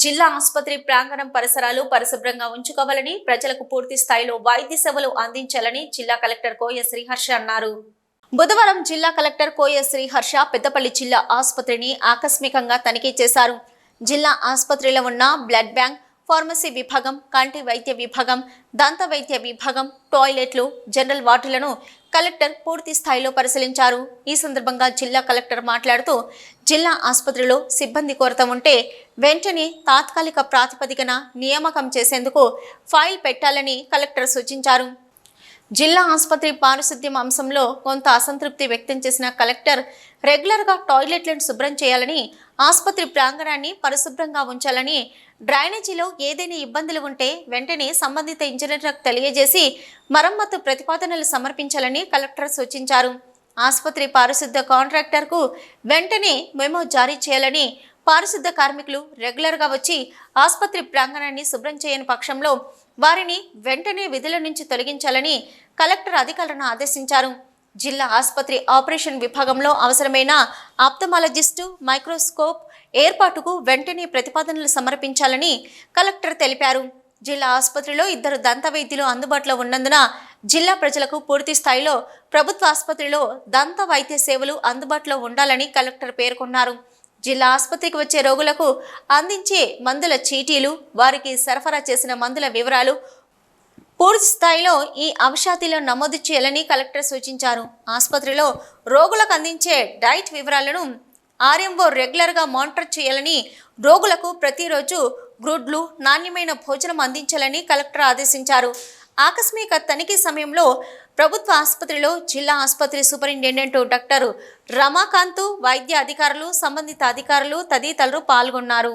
జిల్లా ఆసుపత్రి ప్రాంగణం పరిసరాలు పరిశుభ్రంగా ఉంచుకోవాలని, ప్రజలకు పూర్తి స్థాయిలో వైద్య సేవలు అందించాలని జిల్లా కలెక్టర్ కోయ శ్రీహర్ష అన్నారు. బుధవారం జిల్లా కలెక్టర్ కోయ శ్రీహర్ష పెద్దపల్లి జిల్లా ఆసుపత్రిని ఆకస్మికంగా తనిఖీ చేశారు. జిల్లా ఆసుపత్రిలో ఉన్న బ్లడ్ బ్యాంక్, ఫార్మసీ విభాగం, కంటి వైద్య విభాగం, దంత వైద్య విభాగం, టాయిలెట్లు, జనరల్ వార్డులను కలెక్టర్ పూర్తి స్థాయిలో పరిశీలించారు. ఈ సందర్భంగా జిల్లా కలెక్టర్ మాట్లాడుతూ, జిల్లా ఆసుపత్రిలో సిబ్బంది కొరత ఉంటే వెంటనే తాత్కాలిక ప్రాతిపదికన నియామకం చేసేందుకు ఫైల్ పెట్టాలని కలెక్టర్ సూచించారు. జిల్లా ఆసుపత్రి పారిశుద్ధ్యం అంశంలో కొంత అసంతృప్తి వ్యక్తం చేసిన కలెక్టర్ రెగ్యులర్గా టాయిలెట్లను శుభ్రం చేయాలని, ఆసుపత్రి ప్రాంగణాన్ని పరిశుభ్రంగా ఉంచాలని, డ్రైనేజీలో ఏదైనా ఇబ్బందులు ఉంటే వెంటనే సంబంధిత ఇంజనీర్లకు తెలియజేసి మరమ్మతు ప్రతిపాదనలు సమర్పించాలని కలెక్టర్ సూచించారు. ఆసుపత్రి పారిశుద్ధ కాంట్రాక్టర్కు వెంటనే మెమో జారీ చేయాలని, పారిశుద్ధ కార్మికులు రెగ్యులర్గా వచ్చి ఆసుపత్రి ప్రాంగణాన్ని శుభ్రం చేయని పక్షంలో వారిని వెంటనే విధుల నుంచి తొలగించాలని కలెక్టర్ అధికారులను ఆదేశించారు. జిల్లా ఆసుపత్రి ఆపరేషన్ విభాగంలో అవసరమైన ఆప్థమాలజిస్టు, మైక్రోస్కోప్ ఏర్పాటుకు వెంటనే ప్రతిపాదనలు సమర్పించాలని కలెక్టర్ తెలిపారు. జిల్లా ఆసుపత్రిలో 2 దంత వైద్యులు అందుబాటులో ఉన్నందున జిల్లా ప్రజలకు పూర్తి స్థాయిలో ప్రభుత్వ ఆసుపత్రిలో దంత వైద్య సేవలు అందుబాటులో ఉండాలని కలెక్టర్ పేర్కొన్నారు. జిల్లా ఆసుపత్రికి వచ్చే రోగులకు అందించే మందుల చీటీలు, వారికి సరఫరా చేసిన మందుల వివరాలు పూర్తి స్థాయిలో ఈ అవశాతిలో నమోదు చేయాలని కలెక్టర్ సూచించారు. ఆసుపత్రిలో రోగులకు అందించే డైట్ వివరాలను ఆర్ఎంఓ రెగ్యులర్గా మానిటర్ చేయాలని, రోగులకు ప్రతిరోజు గ్రుడ్లు, నాణ్యమైన భోజనం అందించాలని కలెక్టర్ ఆదేశించారు. ఆకస్మిక తనిఖీ సమయంలో ప్రభుత్వ ఆసుపత్రిలో జిల్లా ఆసుపత్రి సూపరింటెండెంట్ డాక్టర్ రమాకాంత్, వైద్య అధికారులు, సంబంధిత అధికారులు తదితరులు పాల్గొన్నారు.